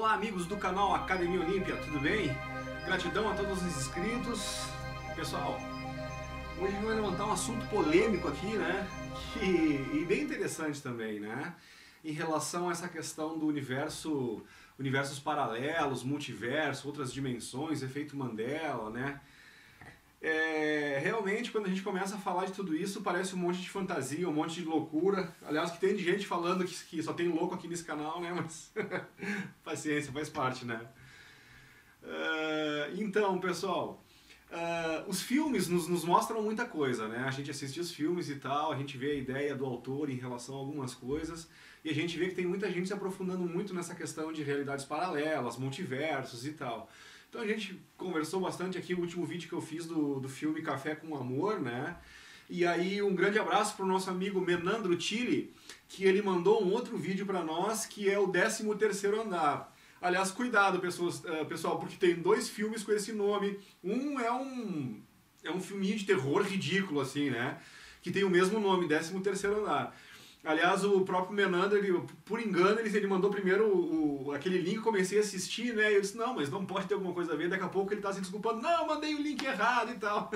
Olá amigos do canal Academia Olímpia, tudo bem? Gratidão a todos os inscritos. Pessoal, hoje a gente vai levantar um assunto polêmico aqui, né? E bem interessante também, né? Em relação a essa questão do universos paralelos, multiverso, outras dimensões, efeito Mandela, né? Realmente, quando a gente começa a falar de tudo isso, parece um monte de fantasia, um monte de loucura. Aliás, que tem de gente falando que só tem louco aqui nesse canal, né? Mas paciência, faz parte, né? Então, pessoal, os filmes nos mostram muita coisa, né? A gente assiste os filmes e tal, a gente vê a ideia do autor em relação a algumas coisas, e a gente vê que tem muita gente se aprofundando muito nessa questão de realidades paralelas, multiversos e tal. Então a gente conversou bastante aqui no último vídeo que eu fiz do filme Café com Amor, né? E aí um grande abraço para o nosso amigo Menandro Chile, que ele mandou um outro vídeo para nós, que é o 13º Andar. Aliás, cuidado pessoal, porque tem dois filmes com esse nome. Um é um filminho de terror ridículo, assim, né? Que tem o mesmo nome, 13º Andar. Aliás, o próprio Menandro, por engano, ele mandou primeiro aquele link, eu comecei a assistir, né? E eu disse, não, mas não pode ter alguma coisa a ver. Daqui a pouco ele tá se desculpando, não, mandei o link errado e tal.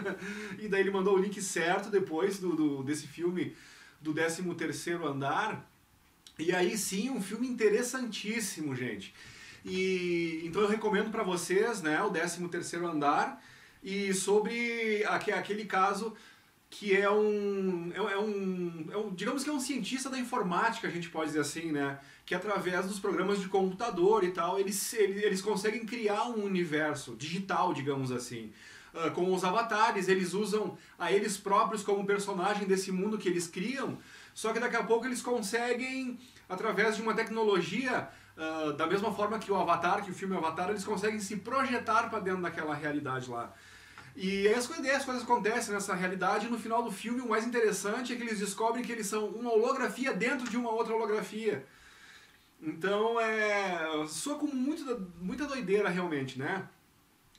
E daí ele mandou o link certo depois desse filme do 13º Andar. E aí sim, um filme interessantíssimo, gente. Então eu recomendo para vocês, né, o 13º Andar, e sobre aquele caso que digamos que é um cientista da informática, a gente pode dizer assim, né? Que através dos programas de computador e tal, eles conseguem criar um universo digital, digamos assim. Com os avatares, eles usam a eles próprios como personagem desse mundo que eles criam, só que daqui a pouco eles conseguem, através de uma tecnologia, da mesma forma que o Avatar, que o filme Avatar, eles conseguem se projetar para dentro daquela realidade lá. E aí as coisas acontecem nessa realidade, e no final do filme o mais interessante é que eles descobrem que eles são uma holografia dentro de uma outra holografia. Então soa com muita doideira realmente, né?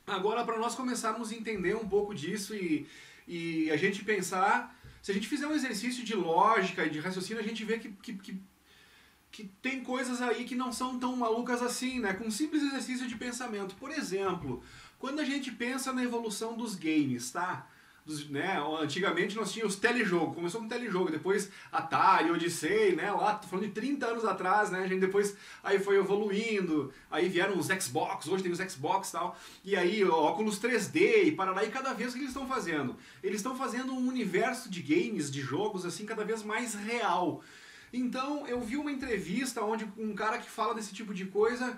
Agora, para nós começarmos a entender um pouco disso e a gente pensar, se a gente fizer um exercício de lógica e de raciocínio, a gente vê que tem coisas aí que não são tão malucas assim, né? Com um simples exercício de pensamento. Por exemplo, quando a gente pensa na evolução dos games, tá? Né? Antigamente nós tínhamos telejogo, começou com telejogo, depois Atari, Odyssey, né? Lá, tô falando de 30 anos atrás, né? A gente depois aí foi evoluindo, aí vieram os Xbox, hoje tem os Xbox e tal, e aí óculos 3D e parará, e cada vez o que eles estão fazendo? Eles estão fazendo um universo de games, de jogos, assim, cada vez mais real. Então eu vi uma entrevista onde um cara que fala desse tipo de coisa,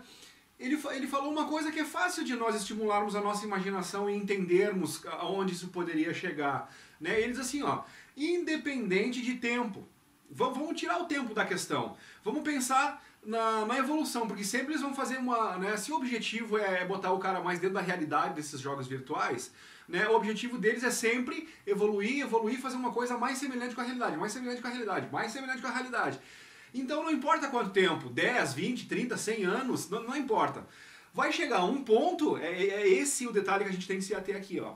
ele falou uma coisa que é fácil de nós estimularmos a nossa imaginação e entendermos aonde isso poderia chegar. Né? Ele diz assim, ó, independente de tempo, vamos tirar o tempo da questão, vamos pensar na evolução, porque sempre eles vão fazer né, se o objetivo é botar o cara mais dentro da realidade desses jogos virtuais, né, o objetivo deles é sempre evoluir, fazer uma coisa mais semelhante com a realidade, mais semelhante com a realidade, mais semelhante com a realidade. Então não importa quanto tempo, 10, 20, 30, 100 anos, não importa. Vai chegar um ponto, esse o detalhe que a gente tem que se ater aqui, ó.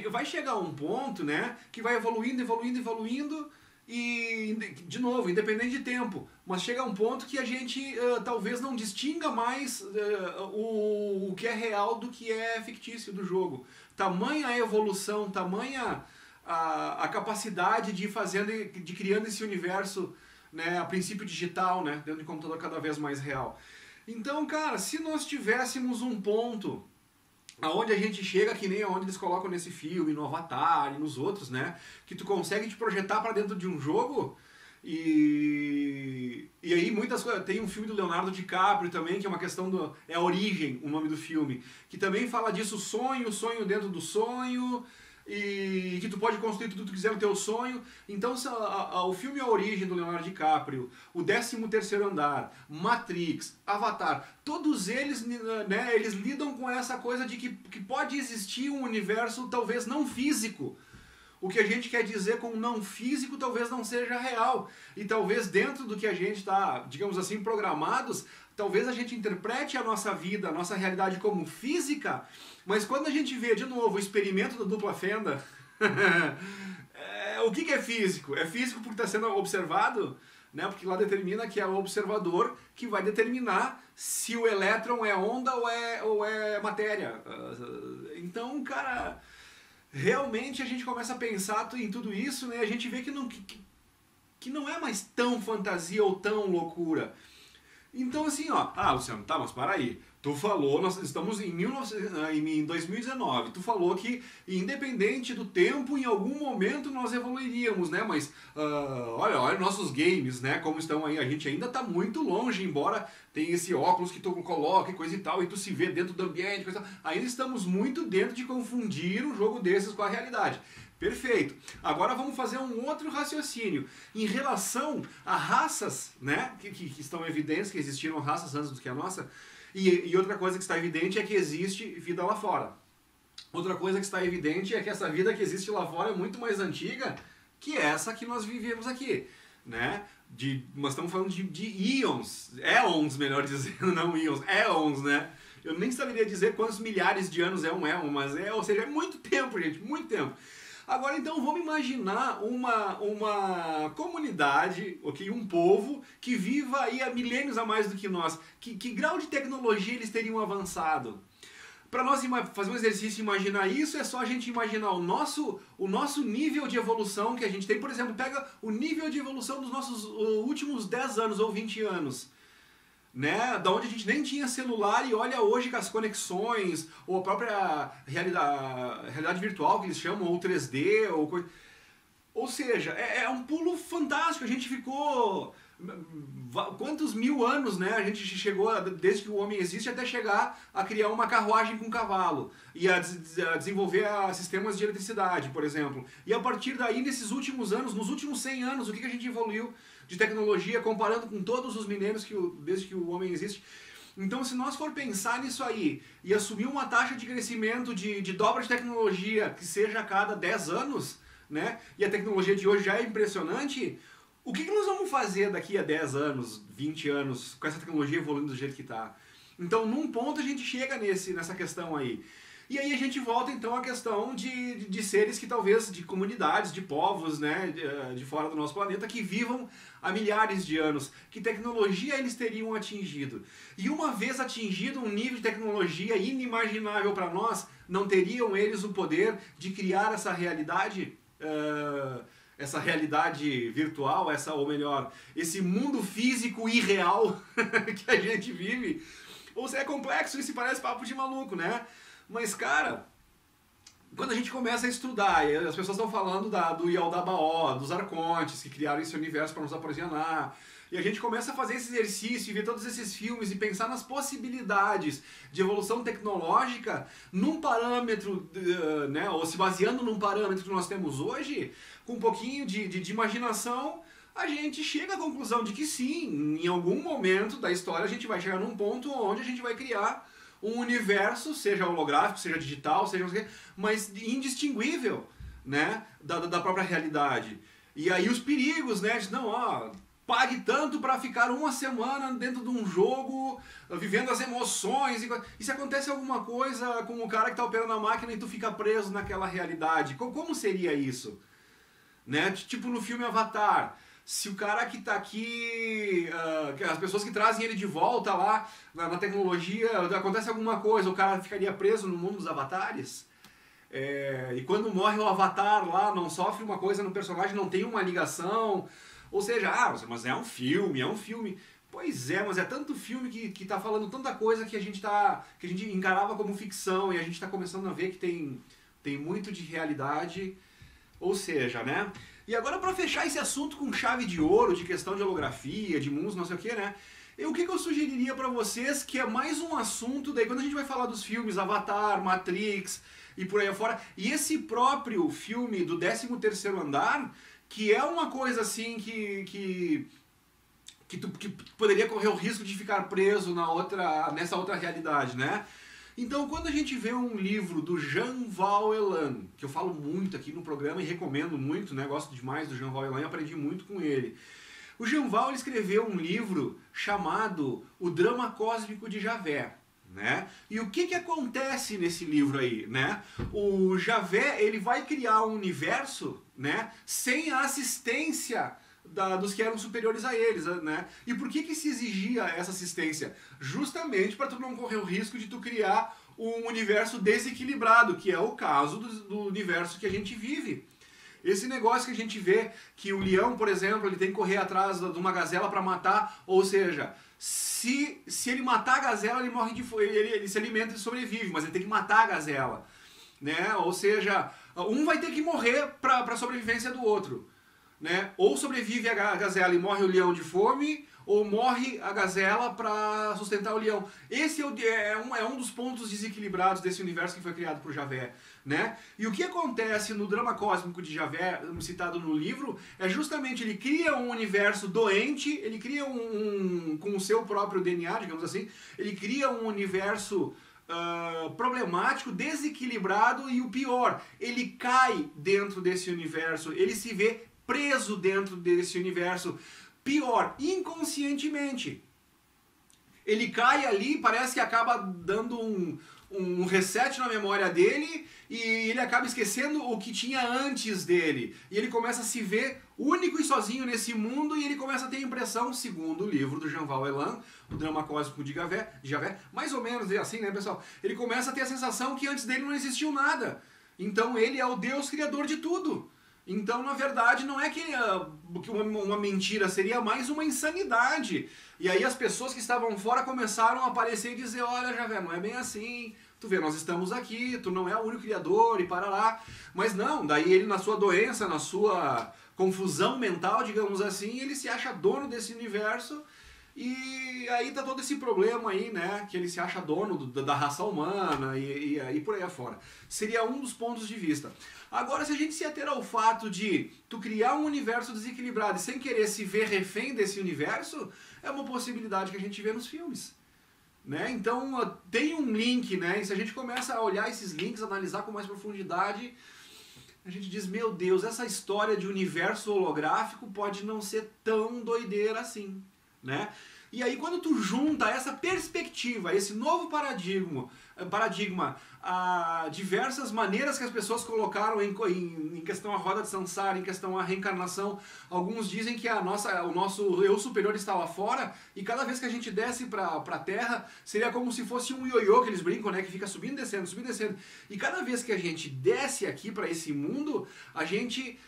Vai chegar um ponto, né, que vai evoluindo, e, de novo, independente de tempo, mas chega um ponto que a gente talvez não distinga mais o que é real do que é fictício do jogo. Tamanha a evolução, tamanha a capacidade de criando esse universo, né, a princípio digital, né, dentro de um computador cada vez mais real. Então, cara, se nós tivéssemos um ponto aonde a gente chega, que nem aonde eles colocam nesse filme, no Avatar e nos outros, né, que tu consegue te projetar para dentro de um jogo, e aí muitas coisas, tem um filme do Leonardo DiCaprio também, que é uma questão é A Origem, o nome do filme, que também fala disso, sonho dentro do sonho, e que tu pode construir tudo que tu quiser no teu sonho. Então o filme A Origem, do Leonardo DiCaprio, o 13º Andar, Matrix, Avatar, todos eles, né, eles lidam com essa coisa de que pode existir um universo talvez não físico. O que a gente quer dizer com não físico talvez não seja real. E talvez dentro do que a gente está, digamos assim, programados, talvez a gente interprete a nossa vida, a nossa realidade como física, mas quando a gente vê, de novo, o experimento da dupla fenda, o que é físico? É físico porque está sendo observado? né? Porque lá determina que é o observador que vai determinar se o elétron é onda ou é matéria. Então, cara, realmente a gente começa a pensar em tudo isso, né? A gente vê que não é mais tão fantasia ou tão loucura. Então assim, ó, Luciano, tá, mas para aí. Tu falou, nós estamos em 2019, tu falou que independente do tempo, em algum momento nós evoluiríamos, né? Mas olha nossos games, né? Como estão aí, a gente ainda tá muito longe, embora tenha esse óculos que tu coloca e coisa e tal, e tu se vê dentro do ambiente, coisa e tal. Ainda estamos muito dentro de confundir um jogo desses com a realidade. Perfeito. Agora vamos fazer um outro raciocínio. Em relação a raças, né, que estão evidentes, que existiram raças antes do que a nossa, e outra coisa que está evidente é que existe vida lá fora. Outra coisa que está evidente é que essa vida que existe lá fora é muito mais antiga que essa que nós vivemos aqui, né? Nós estamos falando de íons, éons, melhor dizendo, não íons, éons, né? Eu nem saberia dizer quantos milhares de anos é um éon, mas ou seja, é muito tempo, gente, muito tempo. Agora, então, vamos imaginar uma comunidade, okay, um povo que viva aí há milênios a mais do que nós. Que grau de tecnologia eles teriam avançado? Para nós fazer um exercício e imaginar isso, é só a gente imaginar o nosso nível de evolução que a gente tem. Por exemplo, pega o nível de evolução dos nossos últimos 10 anos ou 20 anos. Né? Da onde a gente nem tinha celular e olha hoje com as conexões, ou a própria realidade virtual que eles chamam, ou 3D, ou seja, é um pulo fantástico. A gente ficou quantos mil anos, né? A gente chegou, desde que o homem existe, até chegar a criar uma carruagem com cavalo e a desenvolver sistemas de eletricidade, por exemplo. E a partir daí, nesses últimos anos, nos últimos 100 anos, o que a gente evoluiu de tecnologia, comparando com todos os milênios desde que o homem existe. Então, se nós for pensar nisso aí e assumir uma taxa de crescimento de dobra de tecnologia que seja a cada 10 anos, né? E a tecnologia de hoje já é impressionante, o que nós vamos fazer daqui a 10 anos, 20 anos, com essa tecnologia evoluindo do jeito que está? Então, num ponto a gente chega nessa questão aí. E aí a gente volta então à questão de seres que talvez, de comunidades, de povos, né, de fora do nosso planeta, que vivam há milhares de anos. Que tecnologia eles teriam atingido? E uma vez atingido um nível de tecnologia inimaginável para nós, não teriam eles o poder de criar essa realidade? Essa realidade virtual, ou melhor, esse mundo físico irreal que a gente vive? Ou seja, é complexo, isso parece papo de maluco, né? Mas, cara, quando a gente começa a estudar, e as pessoas estão falando do Yaldabaoth, dos Arcontes, que criaram esse universo para nos aprisionar, e a gente começa a fazer esse exercício e ver todos esses filmes e pensar nas possibilidades de evolução tecnológica num parâmetro, né, ou se baseando num parâmetro que nós temos hoje, com um pouquinho de imaginação, a gente chega à conclusão de que sim, em algum momento da história a gente vai chegar num ponto onde a gente vai criar um universo, seja holográfico, seja digital, seja mas indistinguível, né, da própria realidade. E aí os perigos, né, de não, pague tanto para ficar uma semana dentro de um jogo, vivendo as emoções, e se acontece alguma coisa com o cara que está operando a máquina e tu fica preso naquela realidade, como seria isso? Né? Tipo no filme Avatar. Se o cara que está aqui, as pessoas que trazem ele de volta lá na tecnologia, acontece alguma coisa, o cara ficaria preso no mundo dos avatares? E quando morre o avatar lá, não sofre uma coisa no personagem, não tem uma ligação? Ou seja, mas é um filme. Pois é, mas é tanto filme que está falando tanta coisa que a gente encarava como ficção e a gente está começando a ver que tem muito de realidade. Ou seja, né? E agora, para fechar esse assunto com chave de ouro, de questão de holografia, de mundos, não sei o que, né? O que eu sugeriria para vocês, que é mais um assunto, daí quando a gente vai falar dos filmes Avatar, Matrix e por aí afora, e esse próprio filme do 13º Andar, que é uma coisa assim que tu poderia correr o risco de ficar preso nessa outra realidade, né? Então, quando a gente vê um livro do Jean Vauelan, que eu falo muito aqui no programa e recomendo muito, né? Gosto demais do Jean Vauelan e aprendi muito com ele. O Jean Vauelan escreveu um livro chamado O Drama Cósmico de Javé, né? E o que acontece nesse livro aí, né? O Javé, ele vai criar um universo, né? Sem a assistência dos que eram superiores a eles, né? E por que se exigia essa assistência? Justamente para tu não correr o risco de tu criar um universo desequilibrado, que é o caso do universo que a gente vive. Esse negócio que a gente vê, que o leão, por exemplo, ele tem que correr atrás de uma gazela para matar, ou seja, se ele matar a gazela, ele morre de fome, ele se alimenta e sobrevive, mas ele tem que matar a gazela, né? Ou seja, um vai ter que morrer para a sobrevivência do outro, né? Ou sobrevive a gazela e morre o leão de fome, ou morre a gazela para sustentar o leão. Esse é um dos pontos desequilibrados desse universo que foi criado por Javé, né? E o que acontece no drama cósmico de Javé, citado no livro, é justamente ele cria um universo doente, ele cria com o seu próprio DNA, digamos assim, ele cria um universo problemático, desequilibrado, e o pior, ele cai dentro desse universo, ele se vê preso dentro desse universo. Pior, inconscientemente. Ele cai ali, parece que acaba dando um reset na memória dele e ele acaba esquecendo o que tinha antes dele. E ele começa a se ver único e sozinho nesse mundo e ele começa a ter a impressão, segundo o livro do Jean-Val Elan, o drama cósmico de Javé, mais ou menos assim, né, pessoal? Ele começa a ter a sensação que antes dele não existiu nada. Então ele é o Deus criador de tudo. Então, na verdade, não é que uma mentira, seria mais uma insanidade. E aí as pessoas que estavam fora começaram a aparecer e dizer, olha, Javé, não é bem assim, tu vê, nós estamos aqui, tu não é o único criador e para lá. Mas não, daí ele na sua doença, na sua confusão mental, digamos assim, ele se acha dono desse universo. E aí tá todo esse problema aí, né, que ele se acha dono da raça humana e por aí afora. Seria um dos pontos de vista. Agora, se a gente se ater ao fato de tu criar um universo desequilibrado e sem querer se ver refém desse universo, é uma possibilidade que a gente vê nos filmes, né? Então, tem um link, né, e se a gente começa a olhar esses links, analisar com mais profundidade, a gente diz, meu Deus, essa história de universo holográfico pode não ser tão doideira assim, né? E aí quando tu junta essa perspectiva, esse novo paradigma, a diversas maneiras que as pessoas colocaram em questão a roda de Sansara, em questão a reencarnação, alguns dizem que o nosso eu superior está lá fora e cada vez que a gente desce para a Terra seria como se fosse um ioiô que eles brincam, né, que fica subindo e descendo, subindo e descendo. E cada vez que a gente desce aqui para esse mundo, a gente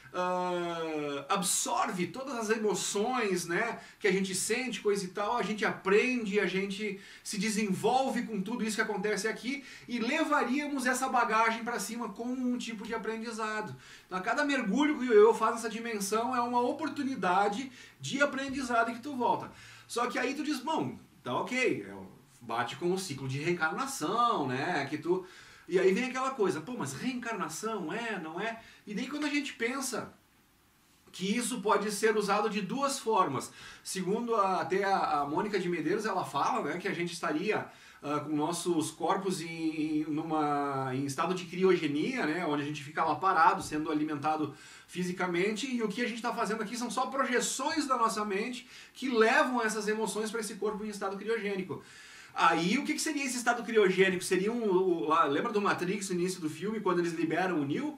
absorve todas as emoções, né, que a gente sente, coisa e tal, a gente aprende, a gente se desenvolve com tudo isso que acontece aqui e levaríamos essa bagagem para cima com um tipo de aprendizado. Então, a cada mergulho que eu faço nessa dimensão é uma oportunidade de aprendizado que tu volta. Só que aí tu diz, bom, tá ok, bate com o ciclo de reencarnação, né, que tu... E aí vem aquela coisa, pô, mas reencarnação não é? E daí quando a gente pensa que isso pode ser usado de duas formas, segundo até a Mônica de Medeiros, ela fala, né, que a gente estaria com nossos corpos em estado de criogenia, né, onde a gente fica lá parado, sendo alimentado fisicamente, e o que a gente está fazendo aqui são só projeções da nossa mente que levam essas emoções para esse corpo em estado criogênico. Aí o que seria esse estado criogênico? Seria lembra do Matrix no início do filme, quando eles liberam o Neo?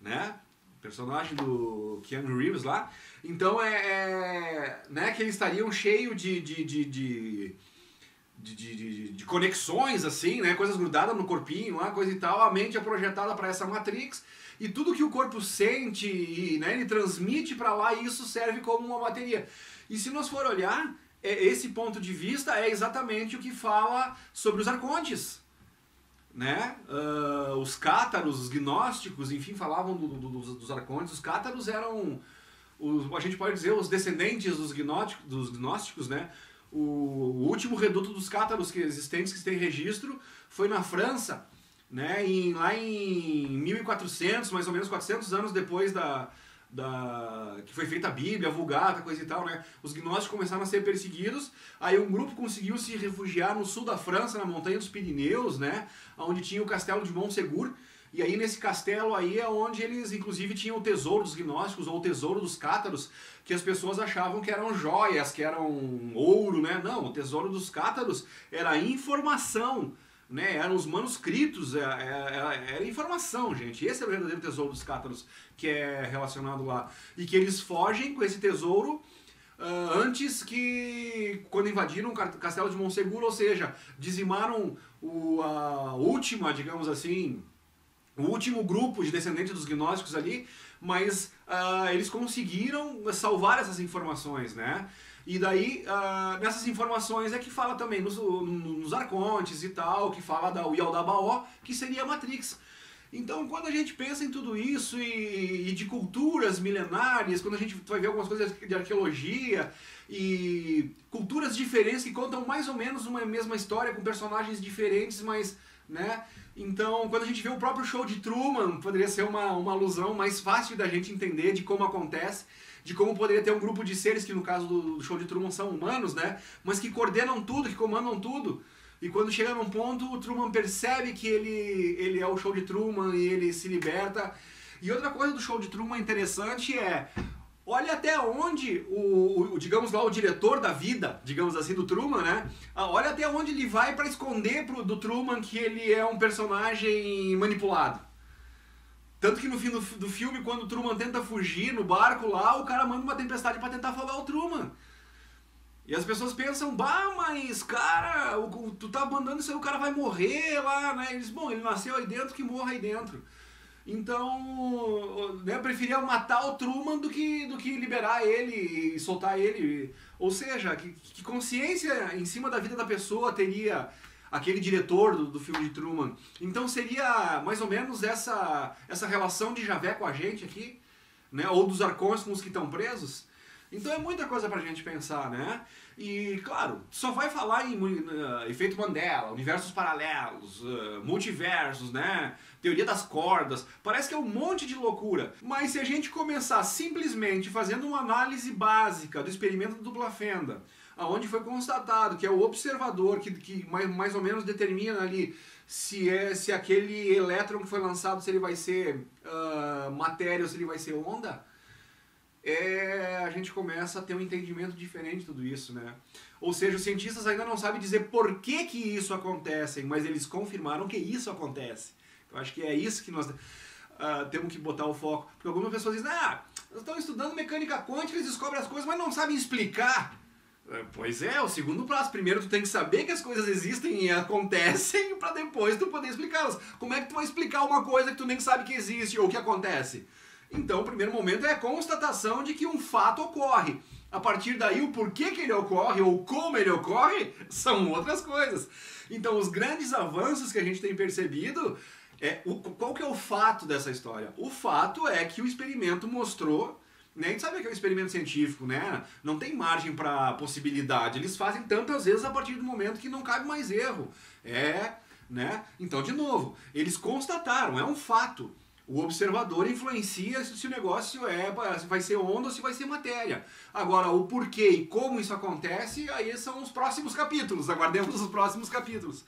Né? O personagem do Keanu Reeves lá. Então né, que eles estariam cheios de conexões, assim, né? Coisas grudadas no corpinho lá, coisa e tal. A mente é projetada para essa Matrix. E tudo que o corpo sente, né, ele transmite para lá e isso serve como uma bateria. E se nós for olhar... esse ponto de vista é exatamente o que fala sobre os arcontes, né? Os cátaros, os gnósticos, enfim, falavam dos arcontes. Os cátaros eram, a gente pode dizer, os descendentes dos gnósticos, né? O último reduto dos cátaros existentes que tem registro foi na França, né? Lá em 1400, mais ou menos 400 anos depois que foi feita a Bíblia, a Vulgata, coisa e tal, né? Os gnósticos começaram a ser perseguidos, aí um grupo conseguiu se refugiar no sul da França, na montanha dos Pirineus, né? Onde tinha o castelo de Montségur, e aí nesse castelo aí é onde eles, inclusive, tinham o tesouro dos gnósticos, ou o tesouro dos cátaros, que as pessoas achavam que eram joias, que eram ouro, né? Não, o tesouro dos cátaros era a informação, né? Eram os manuscritos, era informação, gente. Esse é o verdadeiro tesouro dos cátaros, que é relacionado lá. E que eles fogem com esse tesouro antes que, quando invadiram o castelo de Montsegur, ou seja, dizimaram a última, digamos assim, o último grupo de descendentes dos gnósticos ali, mas eles conseguiram salvar essas informações, né? E daí, nessas informações é que fala também nos arcontes e tal, que fala da Yaldabaoth, que seria a Matrix. Então, quando a gente pensa em tudo isso e de culturas milenares, quando a gente vai ver algumas coisas de arqueologia e culturas diferentes que contam mais ou menos uma mesma história com personagens diferentes, mas, né? Então, quando a gente vê o próprio show de Truman, poderia ser uma alusão mais fácil da gente entender de como acontece, de como poderia ter um grupo de seres que, no caso do show de Truman, são humanos, né? Mas que coordenam tudo, que comandam tudo. E quando chega num ponto, o Truman percebe que ele é o show de Truman e ele se liberta. E outra coisa do show de Truman interessante é... Olha até onde digamos lá, o diretor da vida, digamos assim, do Truman, né? Olha até onde ele vai para esconder do Truman que ele é um personagem manipulado. Tanto que no fim do filme, quando o Truman tenta fugir no barco lá, o cara manda uma tempestade para tentar afogar o Truman. E as pessoas pensam, bah, mas cara, tu tá mandando isso aí, o cara vai morrer lá, né? Eles, bom, ele nasceu aí dentro, que morra aí dentro. Então, né, eu preferia matar o Truman do que liberar ele e soltar ele. Ou seja, que consciência em cima da vida da pessoa teria aquele diretor do filme de Truman. Então seria mais ou menos essa relação de Javé com a gente aqui, né? Ou dos arcontes com os que estão presos. Então é muita coisa pra gente pensar, né? E, claro, só vai falar em efeito Mandela, universos paralelos, multiversos, né? Teoria das cordas. Parece que é um monte de loucura. Mas se a gente começar simplesmente fazendo uma análise básica do experimento do dupla fenda, onde foi constatado que é o observador que mais ou menos determina ali se aquele elétron que foi lançado, se ele vai ser matéria ou se ele vai ser onda, a gente começa a ter um entendimento diferente de tudo isso, né? Ou seja, os cientistas ainda não sabem dizer por que isso acontece, mas eles confirmaram que isso acontece. Eu acho que é isso que nós temos que botar o foco. Porque algumas pessoas dizem, nós estamos estudando mecânica quântica, eles descobrem as coisas, mas não sabem explicar. Pois é, o segundo passo. Primeiro tu tem que saber que as coisas existem e acontecem para depois tu poder explicá-las. Como é que tu vai explicar uma coisa que tu nem sabe que existe ou que acontece? Então, o primeiro momento é a constatação de que um fato ocorre. A partir daí, o porquê que ele ocorre ou como ele ocorre são outras coisas. Então, os grandes avanços que a gente tem percebido, qual que é o fato dessa história? O fato é que o experimento mostrou, né? A gente sabe que é um experimento científico, né? Não tem margem para possibilidade. Eles fazem tantas vezes a partir do momento que não cabe mais erro. Né? Então, de novo, eles constataram, é um fato. O observador influencia se o negócio se vai ser onda ou se vai ser matéria. Agora, o porquê e como isso acontece, aí são os próximos capítulos. Aguardemos os próximos capítulos.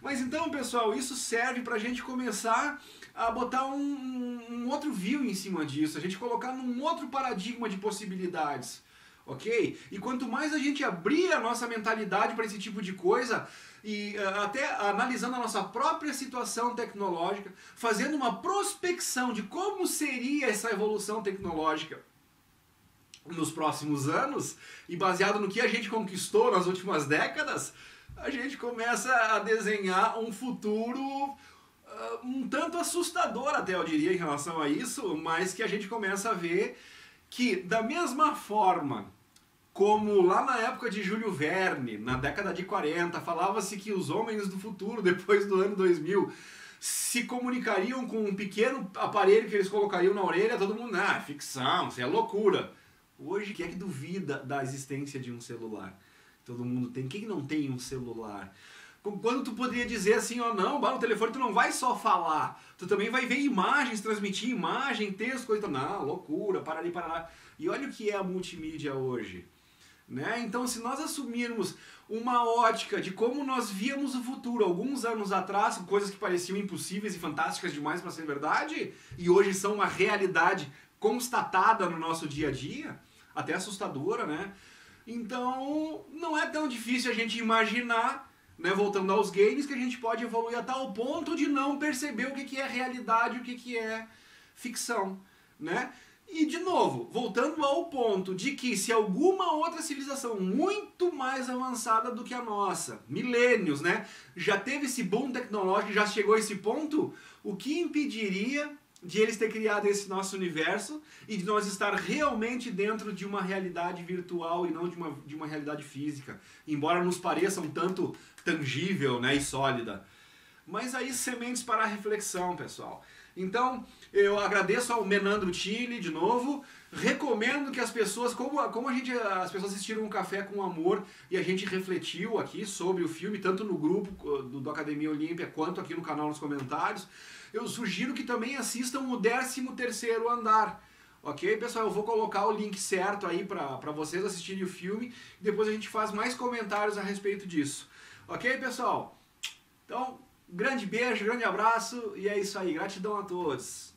Mas então, pessoal, isso serve para a gente começar a botar um outro view em cima disso, a gente colocar num outro paradigma de possibilidades, ok? E quanto mais a gente abrir a nossa mentalidade para esse tipo de coisa, e até analisando a nossa própria situação tecnológica, fazendo uma prospecção de como seria essa evolução tecnológica nos próximos anos, e baseado no que a gente conquistou nas últimas décadas, a gente começa a desenhar um futuro um tanto assustador até, eu diria, em relação a isso, mas que a gente começa a ver que, da mesma forma como lá na época de Júlio Verne, na década de 40, falava-se que os homens do futuro, depois do ano 2000, se comunicariam com um pequeno aparelho que eles colocariam na orelha, todo mundo, ficção, isso é loucura. Hoje, quem é que duvida da existência de um celular? Todo mundo tem. Quem não tem um celular? Quando tu poderia dizer assim, não, no telefone tu não vai só falar, tu também vai ver imagens, transmitir imagem, texto, coisa, não, loucura, para ali, para lá. E olha o que é a multimídia hoje. Né? Então, se nós assumirmos uma ótica de como nós víamos o futuro alguns anos atrás, coisas que pareciam impossíveis e fantásticas demais para ser verdade, e hoje são uma realidade constatada no nosso dia a dia, até assustadora, né? Então, não é tão difícil a gente imaginar né, voltando aos games, que a gente pode evoluir a tal ponto de não perceber o que é realidade e o que é ficção, né? E, de novo, voltando ao ponto de que se alguma outra civilização muito mais avançada do que a nossa, milênios, né, já teve esse boom tecnológico, já chegou a esse ponto, o que impediria de eles ter criado esse nosso universo e de nós estar realmente dentro de uma realidade virtual e não de uma realidade física, embora nos pareça um tanto tangível, né, e sólida. Mas aí, sementes para a reflexão, pessoal. Então, eu agradeço ao Menandro Tille de novo, recomendo que as pessoas, as pessoas assistiram um Café com Amor e a gente refletiu aqui sobre o filme, tanto no grupo do Academia Olímpia quanto aqui no canal nos comentários, eu sugiro que também assistam o 13º Andar. Ok, pessoal? Eu vou colocar o link certo aí para vocês assistirem o filme e depois a gente faz mais comentários a respeito disso. Ok, pessoal? Então, grande beijo, grande abraço e é isso aí. Gratidão a todos.